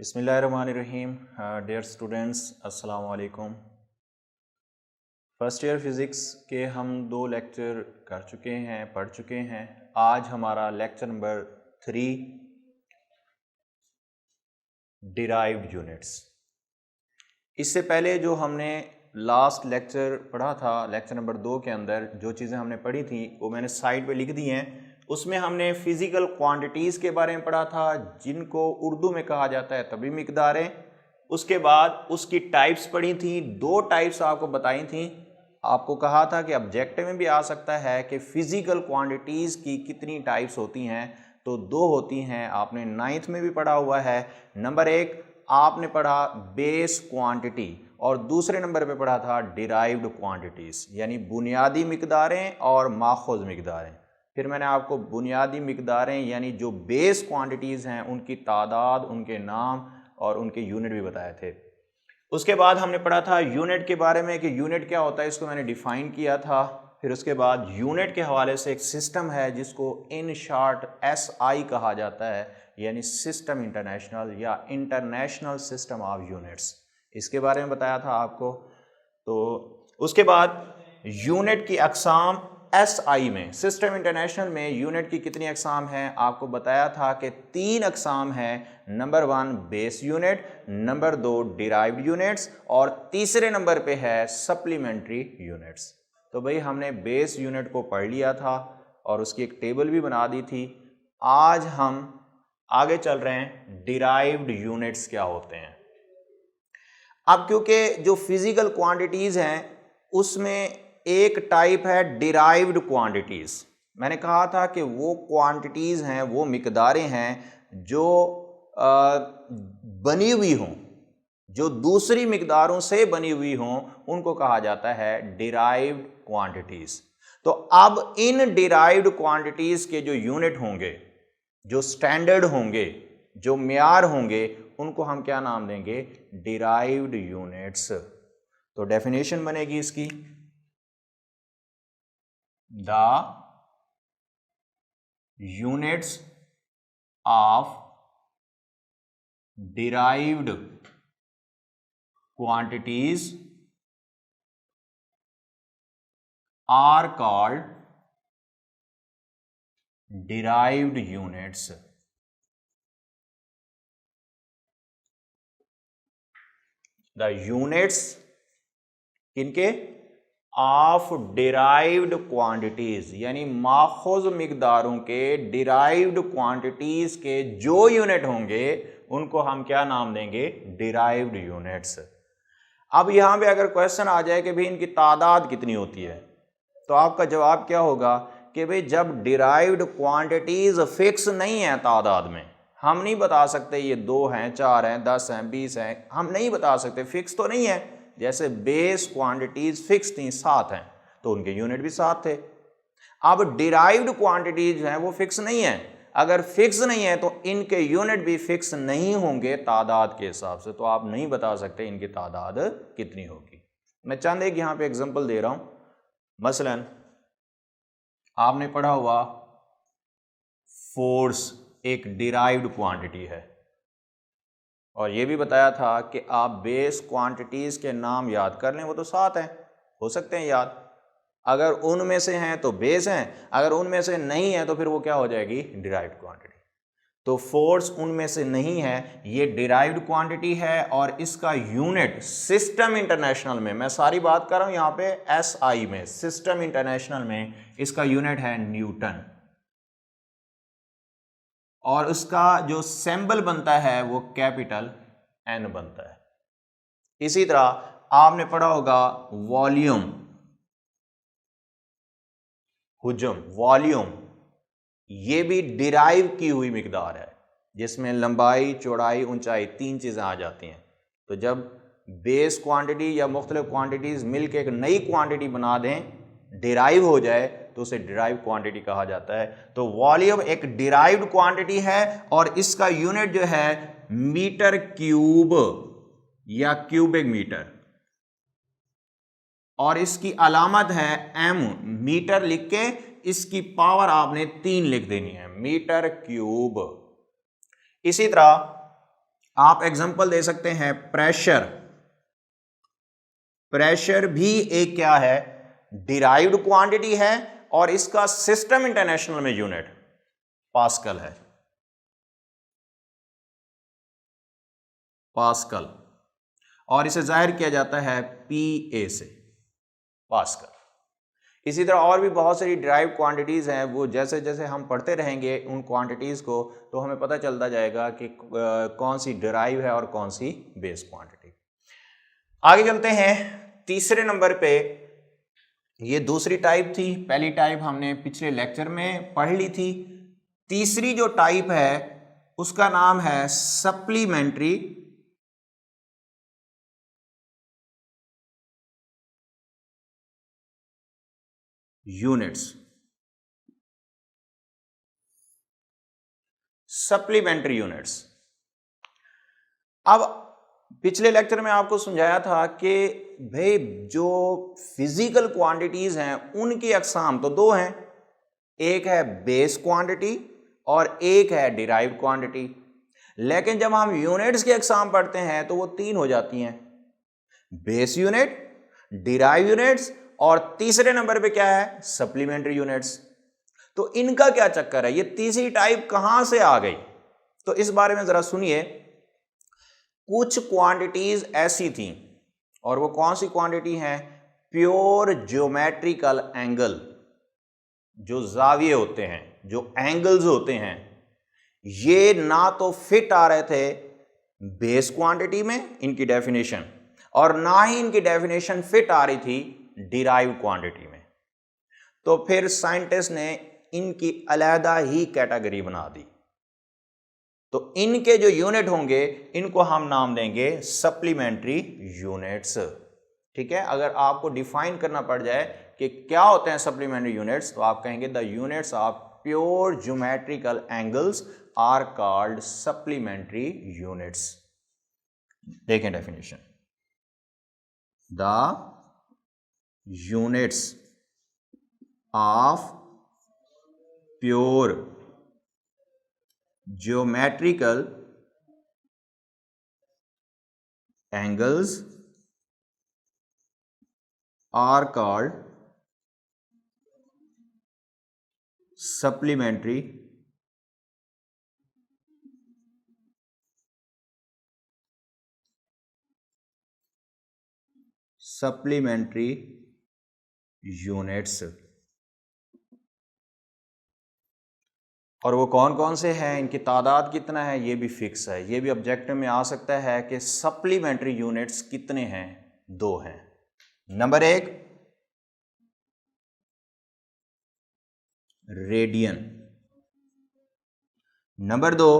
बिस्मिल्लाहिर्रहमानिर्रहीम। Dear students, अस्सलाम वालेकुम। फर्स्ट ईयर फिज़िक्स के हम 2 लेक्चर कर चुके हैं, पढ़ चुके हैं। आज हमारा लेक्चर नंबर 3 डिराइव्ड यूनिट्स। इससे पहले जो हमने लास्ट लेक्चर पढ़ा था, लेक्चर नंबर 2 के अंदर जो चीज़ें हमने पढ़ी थी वो मैंने साइड पे लिख दी हैं। उसमें हमने फिज़िकल क्वांटिटीज़ के बारे में पढ़ा था, जिनको उर्दू में कहा जाता है तभी मिकदारें। उसके बाद उसकी टाइप्स पढ़ी थी, 2 टाइप्स आपको बताई थी। आपको कहा था कि ऑब्जेक्टिव में भी आ सकता है कि फ़िज़िकल क्वांटिटीज़ की कितनी टाइप्स होती हैं, तो 2 होती हैं। आपने 9th में भी पढ़ा हुआ है। नंबर 1 आपने पढ़ा बेस क्वांटिटी और दूसरे नंबर पे पढ़ा था डिराइव्ड क्वांटिटीज़, यानी बुनियादी मिकदारें और माखूज़ मिकदारें। फिर मैंने आपको बुनियादी मिकदारें यानी जो बेस क्वांटिटीज़ हैं उनकी तादाद, उनके नाम और उनके यूनिट भी बताए थे। उसके बाद हमने पढ़ा था यूनिट के बारे में कि यूनिट क्या होता है, इसको मैंने डिफ़ाइन किया था। फिर उसके बाद यूनिट के हवाले से एक सिस्टम है जिसको इन शॉर्ट SI कहा जाता है, यानी सिस्टम इंटरनेशनल या इंटरनेशनल सिस्टम ऑफ यूनिट्स, इसके बारे में बताया था आपको। तो उसके बाद यूनिट की अक़साम SI में, सिस्टम इंटरनेशनल में यूनिट की कितनी अक़साम हैं आपको बताया था कि 3 अक़साम हैं। Number 1 base unit, number 2 derived units और तीसरे नंबर पे है सप्लीमेंट्री यूनिट्स। तो भाई हमने बेस यूनिट को पढ़ लिया था और उसकी एक टेबल भी बना दी थी। आज हम आगे चल रहे हैं डिराइव्ड यूनिट्स क्या होते हैं। अब क्योंकि जो फिजिकल क्वांटिटीज़ हैं उसमें एक टाइप है डिराइव्ड क्वांटिटीज़। मैंने कहा था कि वो क्वांटिटीज़ हैं, वो मिकदारें हैं जो बनी हुई हों, जो दूसरी मिकदारों से बनी हुई हों, उनको कहा जाता है डिराइव्ड क्वांटिटीज़। तो अब इन डिराइव्ड क्वांटिटीज़ के जो यूनिट होंगे, जो स्टैंडर्ड होंगे, जो म्यार होंगे, उनको हम क्या नाम देंगे? Derived units. तो डेफिनेशन बनेगी इसकी, the units of derived quantities are called derived units. The units किनके? ऑफ डिराइव्ड क्वांटिटीज, यानी माखूज मिकदारों के डिराइव्ड क्वांटिटीज के जो यूनिट होंगे उनको हम क्या नाम देंगे? Derived units. अब यहां पे अगर क्वेश्चन आ जाए कि भाई इनकी तादाद कितनी होती है, तो आपका जवाब क्या होगा कि भाई जब डिराइव्ड क्वांटिटीज फिक्स नहीं है तादाद में, हम नहीं बता सकते ये 2 हैं, 4 हैं, 10 हैं, 20 हैं, हम नहीं बता सकते, फिक्स तो नहीं है। जैसे बेस क्वांटिटीज फिक्स थी 7 हैं, तो उनके यूनिट भी 7 थे। अब डिराइव्ड क्वांटिटीज हैं वो फिक्स नहीं है, अगर फिक्स नहीं है तो इनके यूनिट भी फिक्स नहीं होंगे तादाद के हिसाब से, तो आप नहीं बता सकते इनकी तादाद कितनी होगी। मैं चंद एक यहां पे एग्जांपल दे रहा हूं। मसलन आपने पढ़ा हुआ फोर्स एक डिराइव्ड क्वांटिटी है, और यह भी बताया था कि आप बेस क्वांटिटीज के नाम याद कर लें, वो तो 7 हैं, हो सकते हैं याद। अगर उनमें से हैं तो बेस हैं, अगर उनमें से नहीं है तो फिर वो क्या हो जाएगी? Derived quantity. तो फोर्स उनमें से नहीं है, ये डिराइव्ड क्वांटिटी है और इसका यूनिट सिस्टम इंटरनेशनल में, मैं सारी बात कर रहा हूं यहां पे SI में, सिस्टम इंटरनेशनल में इसका यूनिट है न्यूटन, और उसका जो सिंबल बनता है वो कैपिटल N बनता है। इसी तरह आपने पढ़ा होगा वॉल्यूम, हुजम, वॉल्यूम, ये भी डिराइव की हुई मिकदार है जिसमें लंबाई, चौड़ाई, ऊंचाई 3 चीज़ें आ जाती हैं। तो जब बेस क्वांटिटी या मुख्तलिफ क्वांटिटीज़ मिलकर एक नई क्वांटिटी बना दें, डिराइव हो जाए, तो उसे डिराइव क्वांटिटी कहा जाता है। तो वॉल्यूम एक डिराइव्ड क्वांटिटी है और इसका यूनिट जो है मीटर क्यूब या क्यूबिक मीटर, और इसकी अलामत है M। मीटर लिख के इसकी पावर आपने 3 लिख देनी है, मीटर क्यूब। इसी तरह आप एग्जांपल दे सकते हैं प्रेशर। प्रेशर भी एक क्या है, डिराइव्ड क्वांटिटी है और इसका सिस्टम इंटरनेशनल में यूनिट पास्कल है। पास्कल, और इसे जाहिर किया जाता है PA से, पास्कल। इसी तरह और भी बहुत सारी डिराइव क्वांटिटीज हैं, वो जैसे जैसे हम पढ़ते रहेंगे उन क्वांटिटीज को तो हमें पता चलता जाएगा कि कौन सी डिराइव है और कौन सी बेस क्वांटिटी। आगे चलते हैं तीसरे नंबर पे। ये दूसरी टाइप थी, पहली टाइप हमने पिछले लेक्चर में पढ़ ली थी। तीसरी जो टाइप है उसका नाम है सप्लीमेंट्री यूनिट्स। Supplementary units. अब पिछले लेक्चर में आपको समझाया था कि भाई जो फिजिकल क्वांटिटीज हैं उनकी अकसाम तो दो हैं, एक है बेस क्वांटिटी और एक है डिराइव्ड क्वांटिटी। लेकिन जब हम यूनिट्स की अकसाम पढ़ते हैं तो वो तीन हो जाती हैं, बेस यूनिट, डिराइव यूनिट्स और तीसरे नंबर पे क्या है, सप्लीमेंट्री यूनिट्स। तो इनका क्या चक्कर है, ये तीसरी टाइप कहां से आ गई, तो इस बारे में जरा सुनिए। कुछ क्वांटिटीज ऐसी थी, और वो कौन सी क्वांटिटी हैं, प्योर ज्योमेट्रिकल एंगल, जो जाविये होते हैं, जो एंगल्स होते हैं, ये ना तो फिट आ रहे थे बेस क्वांटिटी में इनकी डेफिनेशन, और ना ही इनकी डेफिनेशन फिट आ रही थी डिराइव क्वांटिटी में। तो फिर साइंटिस्ट ने इनकी अलहदा ही कैटेगरी बना दी। तो इनके जो यूनिट होंगे इनको हम नाम देंगे सप्लीमेंट्री यूनिट्स। ठीक है, अगर आपको डिफाइन करना पड़ जाए कि क्या होते हैं सप्लीमेंट्री यूनिट्स, तो आप कहेंगे the units of pure geometrical angles are called supplementary units. देखें definition, the units of pure geometrical angles are called supplementary units। और वो कौन कौन से हैं, इनकी तादाद कितना है, ये भी फिक्स है। ये भी ऑब्जेक्टिव में आ सकता है कि सप्लीमेंट्री यूनिट्स कितने हैं, दो हैं। नंबर एक रेडियन, नंबर दो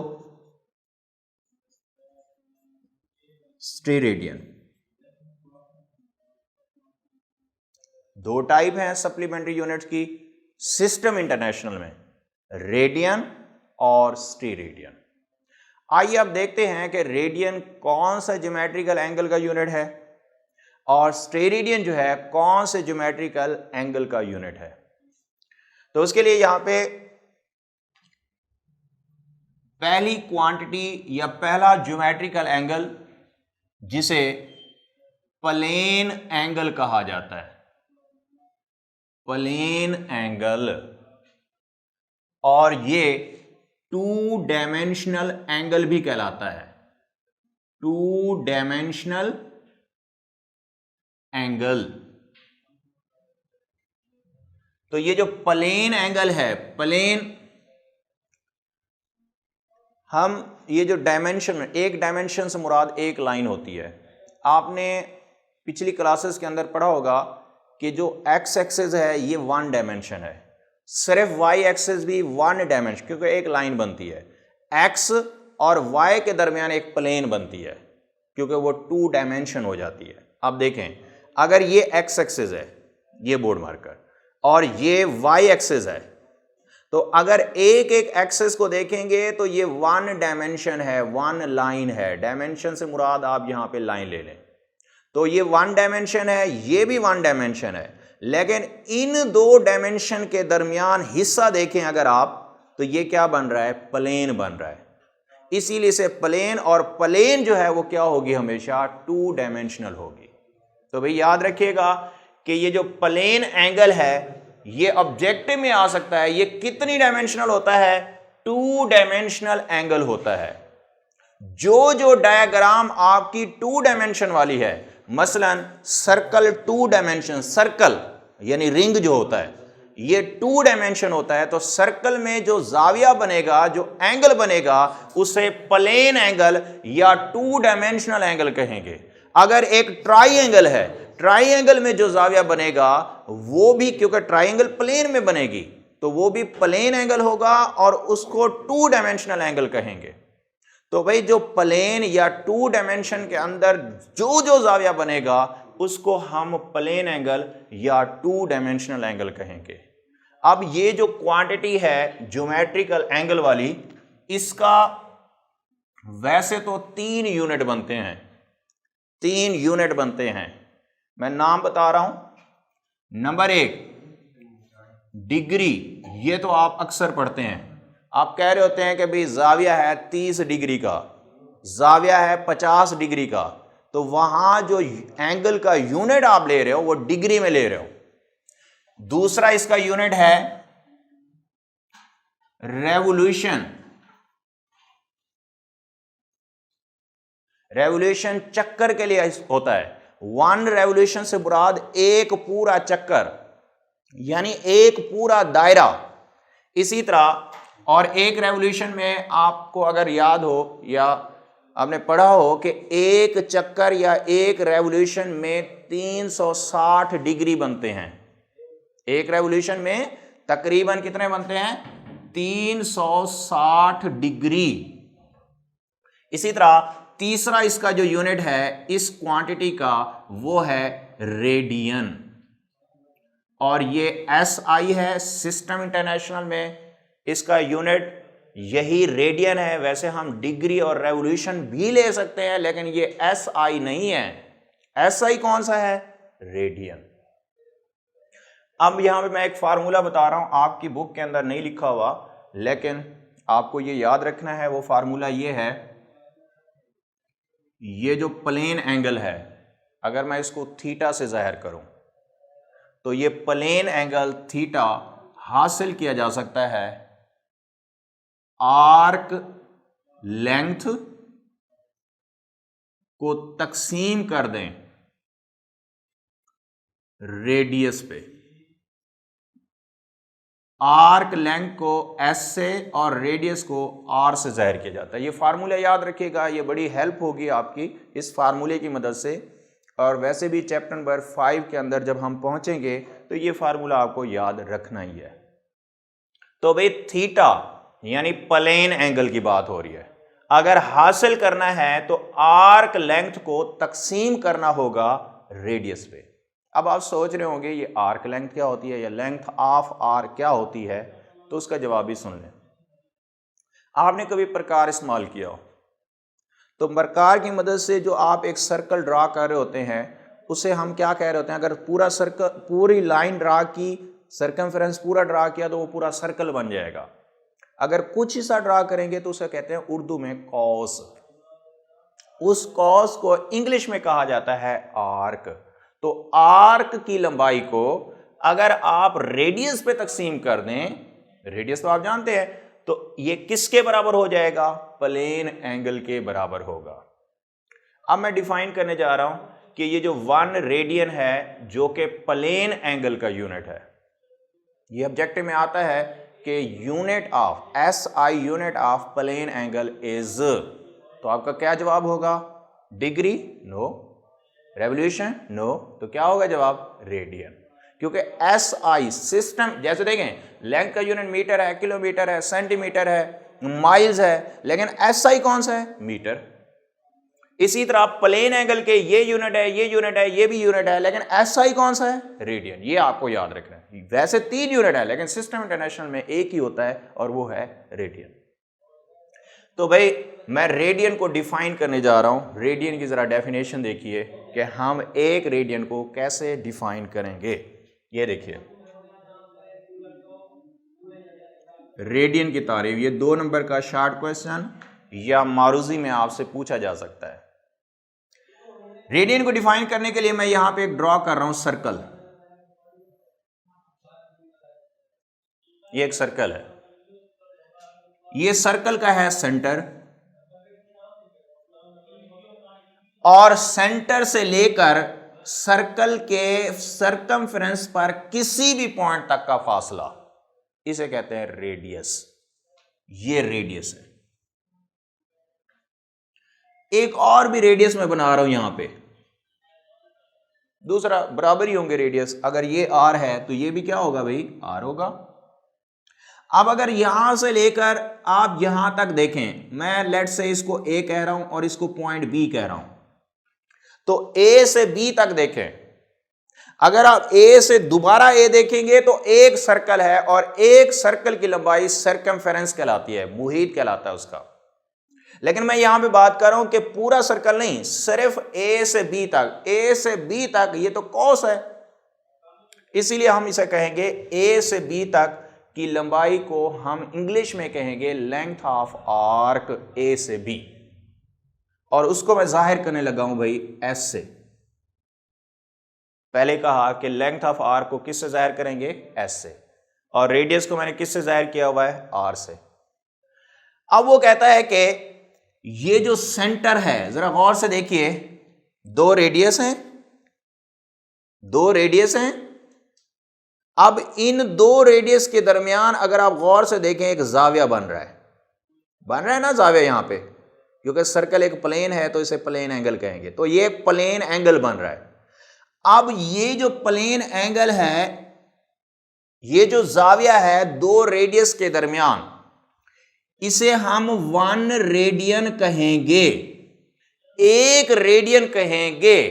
स्टेरेडियन। दो टाइप हैं सप्लीमेंट्री यूनिट्स की सिस्टम इंटरनेशनल में, रेडियन और स्टेरेडियन। आइए अब देखते हैं कि रेडियन कौन सा ज्योमेट्रिकल एंगल का यूनिट है और स्टेरेडियन जो है कौन से ज्योमेट्रिकल एंगल का यूनिट है। तो उसके लिए यहां पे पहली क्वांटिटी या पहला ज्योमेट्रिकल एंगल जिसे प्लेन एंगल कहा जाता है, प्लेन एंगल, और ये टू डायमेंशनल एंगल भी कहलाता है, टू डायमेंशनल एंगल। तो ये जो प्लेन एंगल है, प्लेन, हम ये जो डायमेंशन, एक डायमेंशन से मुराद एक लाइन होती है। आपने पिछली क्लासेस के अंदर पढ़ा होगा कि जो एक्स एक्सिस है ये वन डायमेंशन है, सिर्फ वाई एक्सिस भी वन डायमेंशन, क्योंकि एक लाइन बनती है। एक्स और वाई के दरमियान एक प्लेन बनती है क्योंकि वो टू डायमेंशन हो जाती है। अब देखें, अगर ये एक्स एक्सिस है, ये बोर्ड मार्कर, और ये वाई एक्सिस है, तो अगर एक एक एक्सिस को देखेंगे तो ये वन डायमेंशन है, वन लाइन है। डायमेंशन से मुराद आप यहां पे लाइन ले लें, तो ये वन डायमेंशन है, ये भी वन डायमेंशन है। लेकिन इन दो डायमेंशन के दरमियान हिस्सा देखें अगर आप, तो ये क्या बन रहा है, प्लेन बन रहा है। इसीलिए इसे प्लेन, और प्लेन जो है वो क्या होगी, हमेशा 2 डायमेंशनल होगी। तो भाई याद रखिएगा कि ये जो प्लेन एंगल है ये ऑब्जेक्टिव में आ सकता है, ये कितनी डायमेंशनल होता है, 2 डायमेंशनल एंगल होता है। जो डायग्राम आपकी 2 डायमेंशन वाली है, मसलन सर्कल 2 डायमेंशन, सर्कल यानी रिंग जो होता है ये 2 डायमेंशन होता है, तो सर्कल में जो जाविया बनेगा, जो एंगल बनेगा, उसे प्लेन एंगल या 2 डायमेंशनल एंगल कहेंगे। अगर एक ट्राइंगल है, ट्राइंगल में जो जाविया बनेगा वो भी, क्योंकि ट्राइंगल प्लेन में बनेगी, तो वो भी प्लेन एंगल होगा और उसको 2 डायमेंशनल एंगल कहेंगे। तो भाई जो प्लेन या 2 डायमेंशन के अंदर जो जाविया बनेगा उसको हम प्लेन एंगल या 2 डायमेंशनल एंगल कहेंगे। अब ये जो क्वांटिटी है ज्योमेट्रिकल एंगल वाली, इसका वैसे तो 3 यूनिट बनते हैं, 3 यूनिट बनते हैं। मैं नाम बता रहा हूं। नंबर 1 डिग्री, ये तो आप अक्सर पढ़ते हैं। आप कह रहे होते हैं कि भाई जाविया है 30 डिग्री का, जाविया है 50 डिग्री का, तो वहां जो एंगल का यूनिट आप ले रहे हो वो डिग्री में ले रहे हो। दूसरा इसका यूनिट है रेवोल्यूशन। रेवोल्यूशन चक्कर के लिए होता है। 1 रेवोल्यूशन से मुराद एक पूरा चक्कर, यानी एक पूरा दायरा। इसी तरह और एक रेवोल्यूशन में आपको अगर याद हो या आपने पढ़ा हो कि एक चक्कर या एक रेवोल्यूशन में 360 डिग्री बनते हैं। एक रेवोल्यूशन में तकरीबन कितने बनते हैं, 360 डिग्री। इसी तरह तीसरा इसका जो यूनिट है इस क्वांटिटी का, वो है रेडियन, और ये SI है सिस्टम इंटरनेशनल में, इसका यूनिट यही रेडियन है। वैसे हम डिग्री और रेवोल्यूशन भी ले सकते हैं, लेकिन ये SI नहीं है। SI कौन सा है, रेडियन। अब यहां पे मैं एक फार्मूला बता रहा हूं, आपकी बुक के अंदर नहीं लिखा हुआ, लेकिन आपको ये याद रखना है। वो फार्मूला ये है, ये जो प्लेन एंगल है, अगर मैं इसको थीटा से जाहिर करूं, तो ये प्लेन एंगल थीटा हासिल किया जा सकता है आर्क लेंथ को तकसीम कर दें रेडियस पे। आर्क लेंथ को S से और रेडियस को R से जाहिर किया जाता है। ये फार्मूला याद रखिएगा, ये बड़ी हेल्प होगी आपकी इस फार्मूले की मदद से। और वैसे भी चैप्टर नंबर 5 के अंदर जब हम पहुंचेंगे तो ये फार्मूला आपको याद रखना ही है। तो भाई थीटा यानी प्लेन एंगल की बात हो रही है। अगर हासिल करना है तो आर्क लेंथ को तकसीम करना होगा रेडियस पे। अब आप सोच रहे होंगे ये आर्क लेंथ क्या होती है या लेंथ ऑफ आर्क क्या होती है, तो उसका जवाब भी सुन लें। आपने कभी प्रकार इस्तेमाल किया हो, तो प्रकार की मदद से जो आप एक सर्कल ड्रा कर रहे होते हैं उसे हम क्या कह रहे होते हैं, अगर पूरा सर्कल, पूरी लाइन ड्रा की, सर्कमफ्रेंस पूरा ड्रा किया, तो वो पूरा सर्कल बन जाएगा। अगर कुछ हिस्सा ड्रा करेंगे तो उसे कहते हैं उर्दू में कॉस। उस कॉस को इंग्लिश में कहा जाता है आर्क। तो आर्क की लंबाई को अगर आप रेडियस पे तकसीम कर दें, रेडियस तो आप जानते हैं, तो ये किसके बराबर हो जाएगा, प्लेन एंगल के बराबर होगा। अब मैं डिफाइन करने जा रहा हूं कि ये जो 1 रेडियन है जो कि प्लेन एंगल का यूनिट है, ये ऑब्जेक्टिव में आता है कि unit of SI unit of plane angle is, तो आपका क्या जवाब होगा, डिग्री नो, रेवोल्यूशन नो, तो क्या होगा जवाब, रेडियन। क्योंकि SI सिस्टम, जैसे देखें लेंथ का यूनिट मीटर है, किलोमीटर है, सेंटीमीटर है, माइल्स है, लेकिन SI कौन सा है, मीटर। इसी तरह प्लेन एंगल के ये यूनिट है, ये यूनिट है, ये भी यूनिट है, लेकिन SI कौन सा है, रेडियन। ये आपको याद रखना है। वैसे 3 यूनिट है लेकिन सिस्टम इंटरनेशनल में एक ही होता है और वो है रेडियन। तो भाई मैं रेडियन को डिफाइन करने जा रहा हूं। रेडियन की जरा डेफिनेशन देखिए कि हम एक रेडियन को कैसे डिफाइन करेंगे। ये देखिए रेडियन की तारीफ, ये 2 नंबर का शॉर्ट क्वेश्चन या मारूजी में आपसे पूछा जा सकता है। रेडियन को डिफाइन करने के लिए मैं यहां पे एक ड्रॉ कर रहा हूं सर्कल। ये एक सर्कल है, ये सर्कल का है सेंटर, और सेंटर से लेकर सर्कल के सर्कमफ्रेंस पर किसी भी पॉइंट तक का फासला, इसे कहते हैं रेडियस। ये रेडियस है। एक और भी रेडियस मैं बना रहा हूं यहां पे, दूसरा बराबर ही होंगे रेडियस। अगर ये आर है तो ये भी क्या होगा भाई, आर होगा। अब अगर यहां से लेकर आप यहां तक देखें, मैं लेट से इसको ए कह रहा हूं और इसको पॉइंट बी कह रहा हूं, तो ए से बी तक देखें। अगर आप ए से दोबारा ए देखेंगे तो एक सर्कल है, और एक सर्कल की लंबाई सर्कमफेरेंस कहलाती है, मुहीत कहलाता है उसका। लेकिन मैं यहां पे बात कर रहा हूं कि पूरा सर्कल नहीं, सिर्फ ए से बी तक। ए से बी तक ये तो कॉस है, इसीलिए हम इसे कहेंगे ए से बी तक की लंबाई को हम इंग्लिश में कहेंगे लेंथ ऑफ आर्क ए से बी, और उसको मैं जाहिर करने लगा हूं भाई एस से। पहले कहा कि लेंथ ऑफ आर्क को किससे जाहिर करेंगे, एस से, और रेडियस को मैंने किससे जाहिर किया हुआ है, आर से। अब वो कहता है कि ये जो सेंटर है, जरा गौर से देखिए, दो रेडियस हैं, दो रेडियस हैं। अब इन दो रेडियस के दरमियान अगर आप गौर से देखें एक जाविया बन रहा है ना जाविया यहां पे, क्योंकि सर्कल एक प्लेन है तो इसे प्लेन एंगल कहेंगे, तो ये प्लेन एंगल बन रहा है। अब ये जो प्लेन एंगल है, ये जो जाविया है दो रेडियस के दरमियान, इसे हम 1 रेडियन कहेंगे, 1 रेडियन कहेंगे।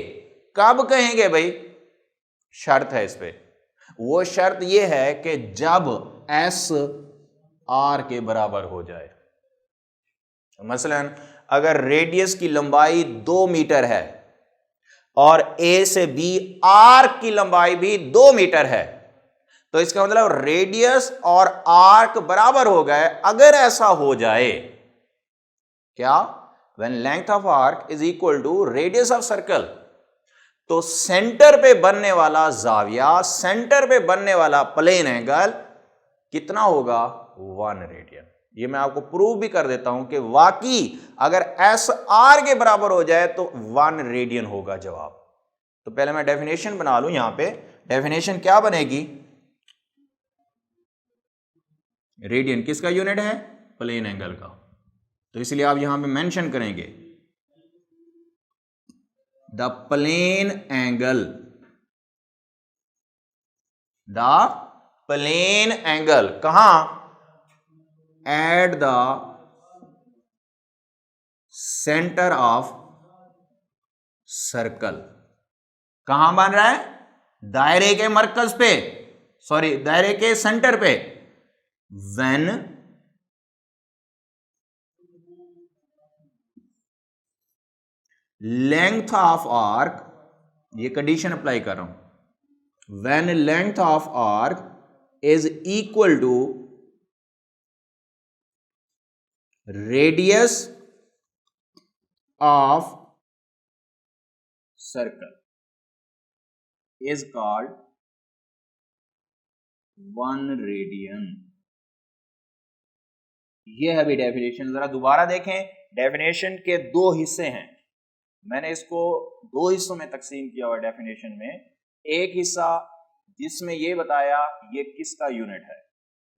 कब कहेंगे भाई, शर्त है इस पे। वो शर्त ये है कि जब एस आर के बराबर हो जाए। मसलन अगर रेडियस की लंबाई 2 मीटर है और ए से बी आर्क की लंबाई भी 2 मीटर है, तो इसका मतलब रेडियस और आर्क बराबर हो गए। अगर ऐसा हो जाए, क्या, when length of arc is equal to radius of circle, तो सेंटर पे बनने वाला जाविया, सेंटर पे बनने वाला प्लेन एंगल कितना होगा, 1 रेडियन। ये मैं आपको प्रूव भी कर देता हूं कि वाकई अगर एस आर के बराबर हो जाए तो 1 रेडियन होगा जवाब। तो पहले मैं डेफिनेशन बना लूं। यहां पे डेफिनेशन क्या बनेगी, रेडियन किसका यूनिट है, प्लेन एंगल का, तो इसलिए आप यहां पे मेंशन करेंगे the plane angle, the plane angle कहां, at the centre of circle. कहां बन रहा है, दायरे के मरकज पे, सॉरी दायरे के सेंटर पे। When length of arc, ये कंडीशन अप्लाई कर रहा हूं, when length of arc is equal to radius of circle is called 1 radian। ये है भी डेफिनेशन। जरा दोबारा देखें, डेफिनेशन के दो हिस्से हैं, मैंने इसको दो हिस्सों में तकसीम किया हुआ डेफिनेशन में। एक हिस्सा जिसमें ये बताया ये किसका यूनिट है,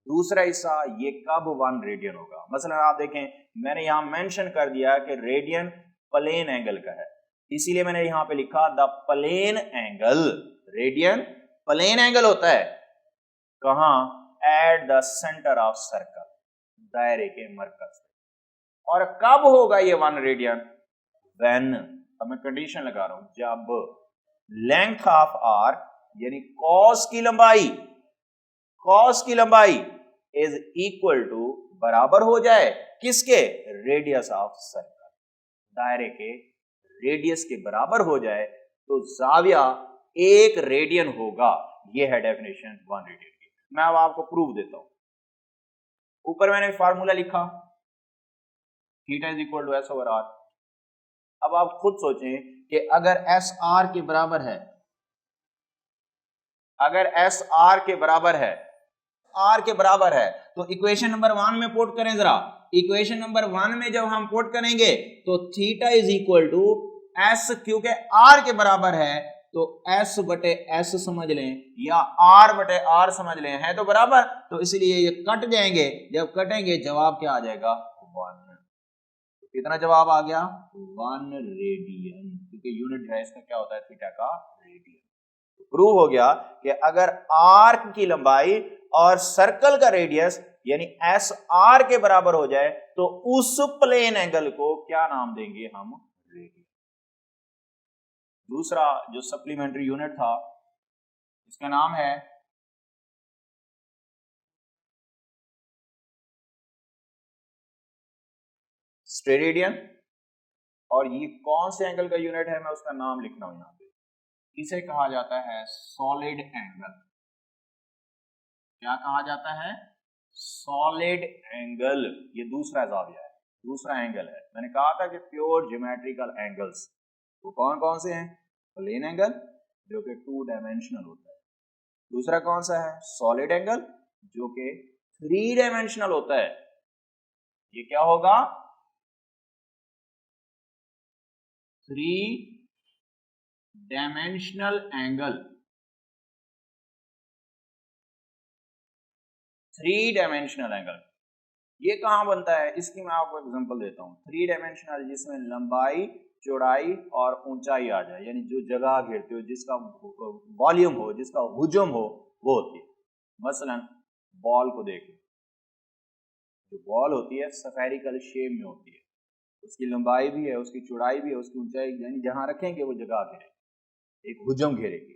दूसरा हिस्सा ये कब 1 रेडियन होगा। मसलन आप देखें, मैंने यहां मेंशन कर दिया कि रेडियन प्लेन एंगल का है, इसीलिए मैंने यहां पे लिखा the plane angle. Radian plane angle होता है कहां, at the centre of circle, दायरे के मरकज। और कब होगा ये 1 रेडियन, व्हेन, अब मैं कंडीशन लगा रहा हूं, जब लेंथ ऑफ आर्क यानी कॉस की लंबाई, कॉस की लंबाई इज इक्वल टू, बराबर हो जाए किसके, रेडियस ऑफ सर्कल, दायरे के रेडियस के बराबर हो जाए, तो जाविया 1 रेडियन होगा। यह है डेफिनेशन 1 रेडियन की। मैं अब आपको प्रूफ देता हूं। ऊपर मैंने फार्मूला लिखा theta is equal to S over R. अब आप खुद सोचें कि अगर एस आर के बराबर है, अगर एस आर के बराबर है, आर के बराबर है, तो इक्वेशन नंबर 1 में पुट करें जरा। इक्वेशन नंबर 1 में जब हम पुट करेंगे तो theta is equal to S, क्योंकि आर के बराबर है तो एस बटे एस समझ लें या आर बटे आर समझ लें, है तो बराबर, तो इसलिए ये कट जाएंगे। जब कटेंगे जवाब क्या आ जाएगा 1। कितना जवाब आ गया 1 रेडियन, क्योंकि यूनिट जो है इसका क्या होता है थीटा का रेडियन। प्रूव हो गया कि अगर आर्क की लंबाई और सर्कल का रेडियस यानी एस आर के बराबर हो जाए तो उस प्लेन एंगल को क्या नाम देंगे हम रेडियन। दूसरा जो सप्लीमेंट्री यूनिट था इसका नाम है स्टेरेडियन, और ये कौन से एंगल का यूनिट है मैं उसका नाम लिख रहा हूं यहां पे। इसे कहा जाता है सॉलिड एंगल। क्या कहा जाता है सॉलिड एंगल। ये दूसरा जाविया है, दूसरा एंगल है। मैंने कहा था कि प्योर ज्योमेट्रिकल एंगल्स वो कौन कौन से हैं, प्लेन एंगल जो कि 2 डायमेंशनल होता है, दूसरा कौन सा है सॉलिड एंगल जो कि 3 डायमेंशनल होता है। ये क्या होगा 3 डायमेंशनल एंगल। 3 डायमेंशनल एंगल ये कहां बनता है, इसकी मैं आपको एग्जांपल देता हूं। 3 डायमेंशनल जिसमें लंबाई चौड़ाई और ऊंचाई आ जाए, यानी जो जगह घेरते हो, जिसका वॉल्यूम हो, जिसका हुजम हो, वो होती है। मसलन बॉल को देख लो, जो बॉल होती है स्फेरिकल शेप में होती है, उसकी लंबाई भी है, उसकी चौड़ाई भी है, उसकी ऊंचाई, यानी जहां रखेंगे वो जगह घेरेगी, एक हुजम घेरेगी।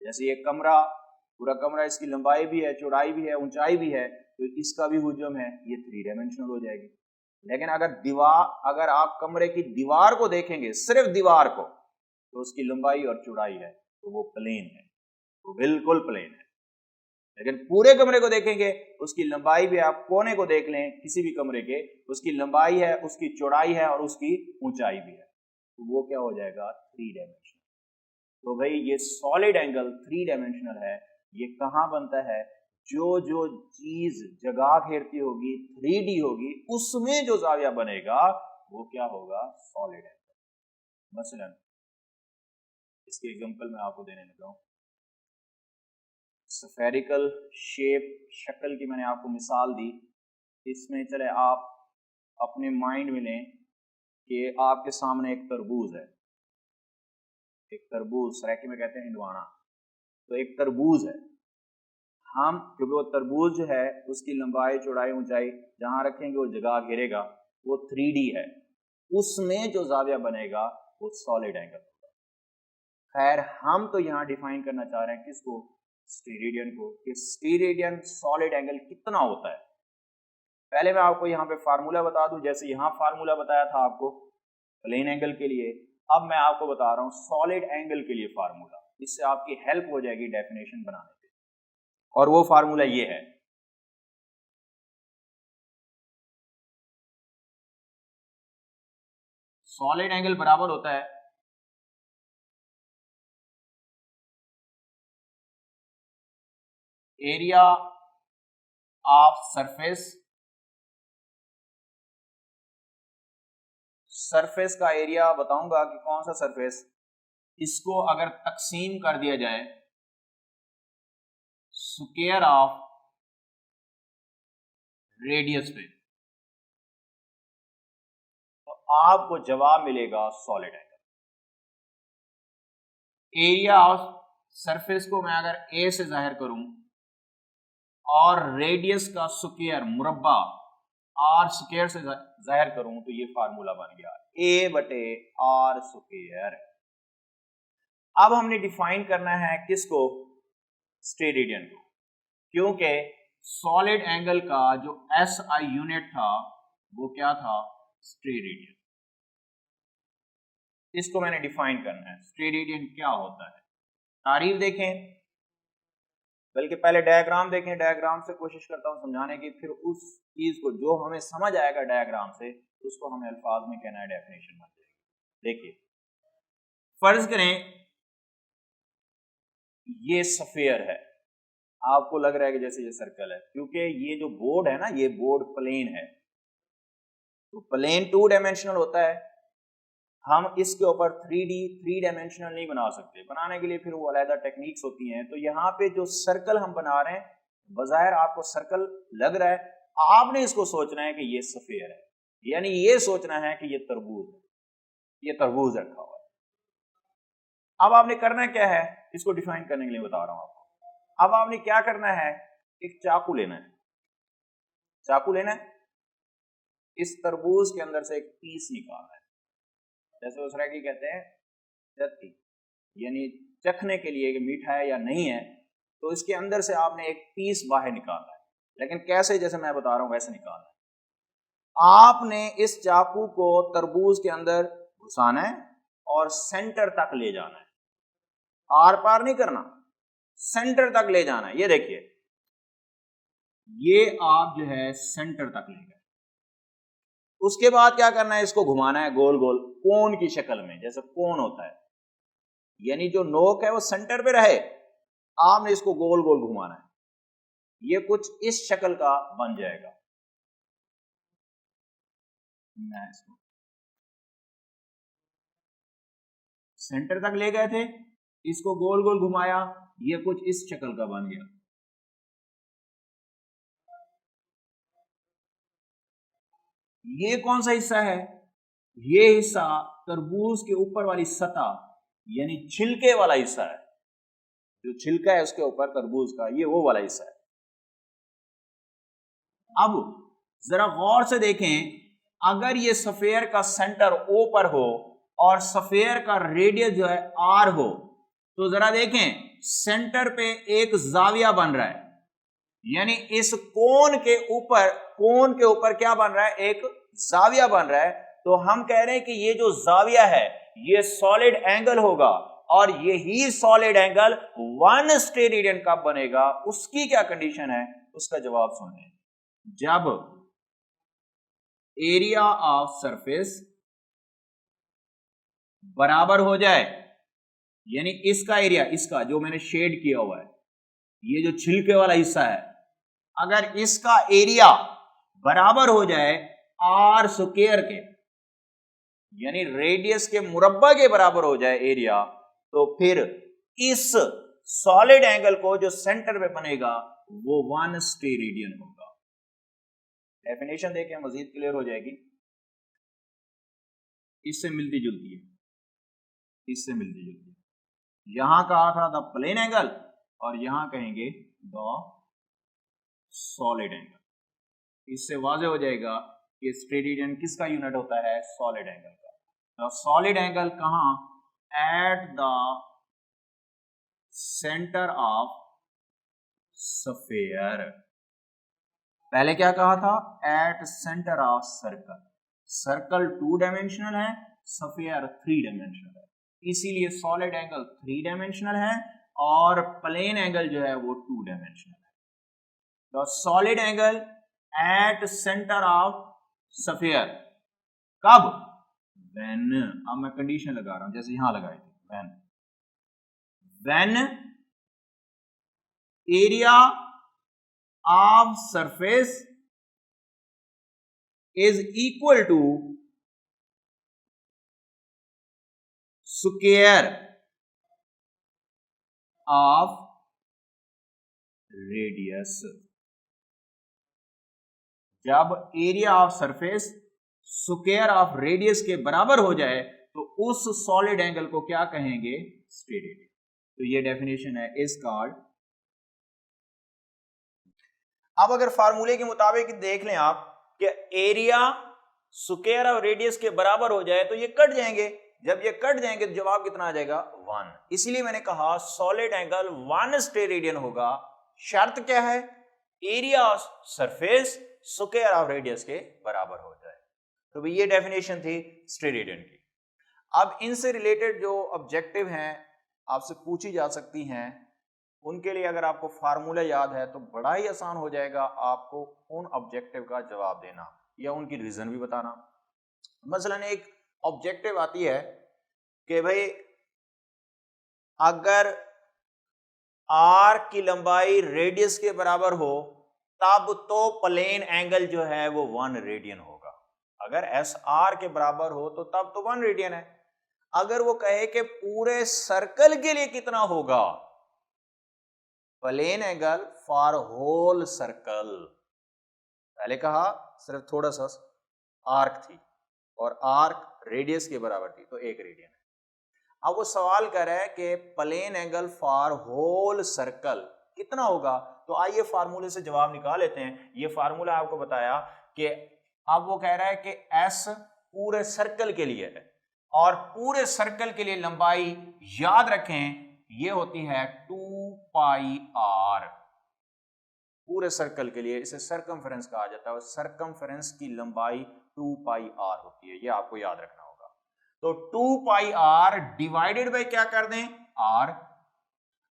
जैसे ये कमरा, पूरा कमरा इसकी लंबाई भी है, चौड़ाई भी है, ऊंचाई भी है, तो इसका भी हुजम है, ये 3 डायमेंशनल हो जाएगी। लेकिन अगर आप कमरे की दीवार को देखेंगे, सिर्फ दीवार को, तो उसकी लंबाई और चौड़ाई है, तो वो प्लेन है, वो बिल्कुल प्लेन है। लेकिन पूरे कमरे को देखेंगे, उसकी लंबाई भी, आप कोने को देख लें किसी भी कमरे के, उसकी लंबाई है, उसकी चौड़ाई है और उसकी ऊंचाई भी है, तो वो क्या हो जाएगा 3 डायमेंशनल। तो भाई ये सॉलिड एंगल 3 डायमेंशनल है। ये कहां बनता है, जो जो चीज जगह घेरती होगी 3D होगी, उसमें जो जाविया बनेगा वो क्या होगा सॉलिड एंगल। मसलन इसके एग्जांपल मैं आपको देने लगा हूं। स्फेरिकल शेप शक्ल की मैंने आपको मिसाल दी। इसमें चले आप अपने माइंड में लें कि आपके सामने एक तरबूज है, एक तरबूज सराइकी में कहते हैं हिंदवाना, तो एक तरबूज है। हम क्योंकि वो तरबूज जो है उसकी लंबाई चौड़ाई ऊंचाई जहां रखेंगे वो जगह घेरेगा, वो 3D है, उसमें जो जाविया बनेगा वो सॉलिड एंगल होगा। खैर हम तो यहाँ डिफाइन करना चाह रहे हैं किसको, स्टेरेडियन को, कि स्टेरेडियन सॉलिड एंगल कितना होता है। पहले मैं आपको यहाँ पे फार्मूला बता दूं, जैसे यहाँ फार्मूला बताया था आपको प्लेन एंगल के लिए, अब मैं आपको बता रहा हूँ सॉलिड एंगल के लिए फार्मूला। इससे आपकी हेल्प हो जाएगी डेफिनेशन बनाने में, और वो फार्मूला ये है सॉलिड एंगल बराबर होता है एरिया ऑफ सरफेस, सरफेस का एरिया बताऊंगा कि कौन सा सरफेस, इसको अगर तकसीम कर दिया जाए स्क्वायर ऑफ रेडियस पे, तो आपको जवाब मिलेगा solid angle. Area of surface को मैं अगर ए से जाहिर करूं और रेडियस का स्क्वायर मुरब्बा आर स्क्वायर से जाहिर करूं, तो ये फार्मूला बन गया ए बटे आर स्क्वायर। अब हमने डिफाइन करना है किसको, स्टेरेडियन को, क्योंकि सॉलिड एंगल का जो एसआई यूनिट था वो क्या था स्टेरेडियन। इसको मैंने डिफाइन करना है स्टेरेडियन क्या होता है। तारीफ देखें, बल्कि पहले डायग्राम देखें, डायग्राम से कोशिश करता हूं समझाने की, फिर उस चीज को जो हमें समझ आएगा डायग्राम से उसको हमें अल्फाज में कहना है, डेफिनेशन बन जाएगी। देखिए फर्ज करें ये सफेयर है, आपको लग रहा है कि जैसे ये सर्कल है, क्योंकि ये जो बोर्ड है ना, ये बोर्ड प्लेन है, तो प्लेन 2 डायमेंशनल होता है। हम इसके ऊपर 3 डायमेंशनल नहीं बना सकते, बनाने के लिए फिर वो अलग टेक्निक्स होती हैं। तो यहाँ पे जो सर्कल हम बना रहे हैं, बज़ाहिर आपको सर्कल लग रहा है, आपने इसको सोचना है कि ये सफेयर है, यानी ये सोचना है कि ये तरबूज है, ये तरबूज रखा हुआ है। अब आपने करना क्या है, इसको डिफाइन करने के लिए बता रहा हूं आपको। अब आपने क्या करना है, एक चाकू लेना है, चाकू लेना है, इस तरबूज के अंदर से एक पीस निकालना है, जैसे उसरा की कहते हैं चत्ती, यानी चखने के लिए कि मीठा है या नहीं है, तो इसके अंदर से आपने एक पीस बाहर निकालना है। लेकिन कैसे, जैसे मैं बता रहा हूं वैसे निकालना है। आपने इस चाकू को तरबूज के अंदर घुसाना है और सेंटर तक ले जाना है, आर पार नहीं करना, सेंटर तक ले जाना है। ये देखिए, ये आप जो है सेंटर तक ले गए। उसके बाद क्या करना है, इसको घुमाना है गोल गोल कोन की शक्ल में, जैसे कोन होता है, यानी जो नोक है वो सेंटर पे रहे, आपने इसको गोल गोल घुमाना है, ये कुछ इस शक्ल का बन जाएगा। मैं इसको सेंटर तक ले गए थे, इसको गोल गोल घुमाया, ये कुछ इस शक्ल का बन गया। ये कौन सा हिस्सा है, ये हिस्सा तरबूज के ऊपर वाली सतह, यानी छिलके वाला हिस्सा है, जो छिलका है उसके ऊपर तरबूज का, ये वो वाला हिस्सा है। अब जरा गौर से देखें, अगर ये सफेयर का सेंटर ओ पर हो और सफेयर का रेडियस जो है आर हो, तो जरा देखें सेंटर पे एक जाविया बन रहा है, यानी इस कोन के ऊपर क्या बन रहा है, एक जाविया बन रहा है। तो हम कह रहे हैं कि ये जो जाविया है ये सॉलिड एंगल होगा, और यही सॉलिड एंगल 1 स्टेरेडियन कब बनेगा, उसकी क्या कंडीशन है, उसका जवाब सुनिए। जब एरिया ऑफ सरफेस बराबर हो जाए, यानी इसका एरिया, इसका जो मैंने शेड किया हुआ है, ये जो छिलके वाला हिस्सा है, अगर इसका एरिया बराबर हो जाए आर स्क्वायर के, यानी रेडियस के मुरब्बा के बराबर हो जाए एरिया, तो फिर इस सॉलिड एंगल को जो सेंटर पे बनेगा वो 1 स्टेरेडियन होगा। डेफिनेशन देखें, मजीद क्लियर हो जाएगी। इससे मिलती जुलती है, इससे मिलती जुलती है। यहां कहा था द प्लेन एंगल, और यहां कहेंगे द सॉलिड एंगल। इससे वाज़ेह हो जाएगा कि स्टेरेडियन किसका यूनिट होता है, सॉलिड एंगल का। द सॉलिड एंगल कहां, at the centre of sphere. पहले क्या कहा था, at centre of circle. Circle 2 dimensional है, सफेयर 3 डायमेंशनल है, इसीलिए सॉलिड एंगल 3 डायमेंशनल है और प्लेन एंगल जो है वो 2 डायमेंशनल है। The solid angle at centre of sphere, कब, व्हेन, अब मैं कंडीशन लगा रहा हूं जैसे यहां लगाई थी, when area of surface is equal to square of radius। जब area of surface square of radius के बराबर हो जाए तो उस सॉलिड एंगल को क्या कहेंगे, स्टेरेडियन। तो ये डेफिनेशन है इज कॉल्ड। अब अगर फार्मूले के मुताबिक देख लें आप कि एरिया स्क्वायर ऑफ रेडियस के बराबर हो जाए तो ये कट जाएंगे, जब ये कट जाएंगे तो जवाब कितना आ जाएगा, 1। इसलिए मैंने कहा सॉलिड एंगल 1 स्टेरेडियन होगा। शर्त क्या है, area of surface square of radius के बराबर हो जाए। तो ये डेफिनेशन थी स्टेरेडियन की। अब इनसे रिलेटेड जो ऑब्जेक्टिव हैं आपसे पूछी जा सकती हैं उनके लिए अगर आपको फार्मूला याद है तो बड़ा ही आसान हो जाएगा आपको उन ऑब्जेक्टिव का जवाब देना या उनकी रीजन भी बताना। मसलन एक ऑब्जेक्टिव आती है कि भाई अगर आर्क की लंबाई रेडियस के बराबर हो तब तो प्लेन एंगल जो है वो 1 रेडियन होगा। अगर एस आर के बराबर हो तो तब तो 1 रेडियन है। अगर वो कहे कि पूरे सर्कल के लिए कितना होगा, plane angle for whole circle, पहले कहा सिर्फ थोड़ा सा आर्क थी और आर्क रेडियस के बराबर थी तो 1 रेडियन है। अब वो सवाल कर रहा है कि plane angle for whole circle कितना होगा, तो आइए फार्मूले से जवाब निकाल लेते हैं। ये फार्मूला आपको बताया कि अब वो कह रहा है कि एस पूरे सर्कल के लिए है और पूरे सर्कल के लिए लंबाई याद रखें ये होती है 2 पाई आर। पूरे सर्कल के लिए इसे सरकमफेरेंस कहा जाता है और सरकमफेरेंस की लंबाई 2 पाई आर होती है, ये आपको याद रखना होगा। तो 2 पाई आर डिवाइडेड बाय क्या कर दें, आर,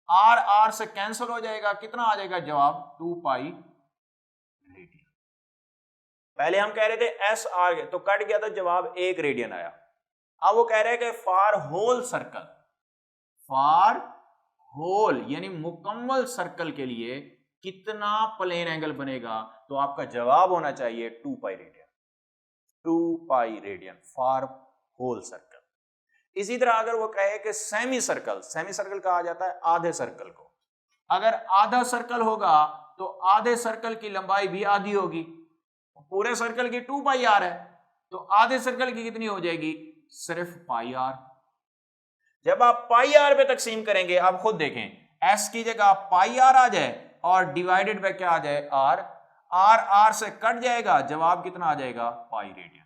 आर आर से कैंसिल हो जाएगा, कितना आ जाएगा जवाब 2 पाई रेडियन। पहले हम कह रहे थे एस आर तो कट गया तो जवाब 1 रेडियन आया। अब वो कह रहे हैं कि for whole circle, for whole यानी मुकम्मल सर्कल के लिए कितना प्लेन एंगल बनेगा, तो आपका जवाब होना चाहिए 2 pi radian, 2 pi radian for whole circle. इसी तरह अगर वो कहे कि सेमी सर्कल, सेमी सर्कल कहा जाता है आधे सर्कल को, अगर आधा सर्कल होगा तो आधे सर्कल की लंबाई भी आधी होगी, पूरे सर्कल की 2 पाई आर है तो आधे सर्कल की कितनी हो जाएगी, सिर्फ पाई आर। जब आप पाई आर पे तकसीम करेंगे आप खुद देखें, एस की जगह पाई आर आ जाए और डिवाइडेड बाय क्या आ जाए आर, आर आर से कट जाएगा, जवाब कितना आ जाएगा पाई रेडियन।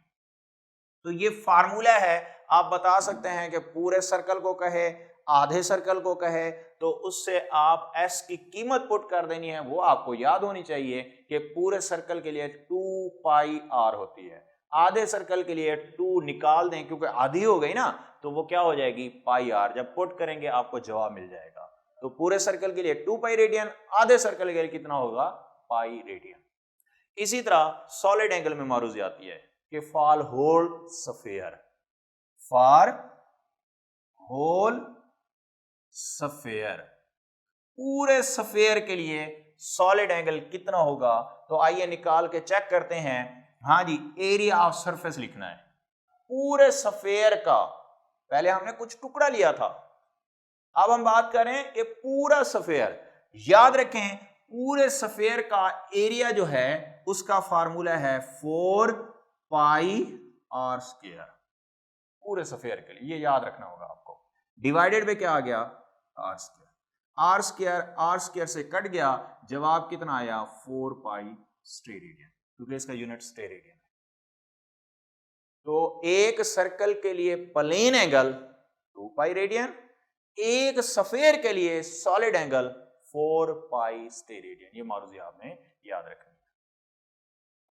तो ये फार्मूला है, आप बता सकते हैं कि पूरे सर्कल को कहे आधे सर्कल को कहे तो उससे आप एस की कीमत पुट कर देनी है, वो आपको याद होनी चाहिए कि पूरे सर्कल के लिए 2 पाई आर होती है, आधे सर्कल के लिए 2 निकाल दें क्योंकि आधी हो गई ना तो वो क्या हो जाएगी पाई आर, जब पुट करेंगे आपको जवाब मिल जाएगा। तो पूरे सर्कल के लिए 2 पाई रेडियन, आधे सर्कल के लिए कितना होगा पाई रेडियन। इसी तरह सॉलिड एंगल में मारूजी आती है कि for whole sphere, for whole sphere, पूरे स्फीयर के लिए सॉलिड एंगल कितना होगा, तो आइए निकाल के चेक करते हैं। हाँ जी, एरिया ऑफ सरफेस लिखना है पूरे स्फीयर का, पहले हमने कुछ टुकड़ा लिया था, अब हम बात करें कि पूरा स्फीयर। याद रखें पूरे स्फीयर का एरिया जो है उसका फार्मूला है 4 पाई आर स्क्वायर, पूरे स्फीयर के लिए, ये याद रखना होगा आपको। डिवाइडेड पे क्या आ गया R square, R square R square से कट गया, जवाब कितना आया 4 पाई स्टेरेडियन, क्योंकि इसका यूनिट स्टेरेडियन है। तो एक सर्कल के लिए प्लेन एंगल 2 पाई रेडियन, एक स्फीयर के लिए सॉलिड एंगल 4 पाई स्टेरेडियन, ये मारूजी आपने याद रखना।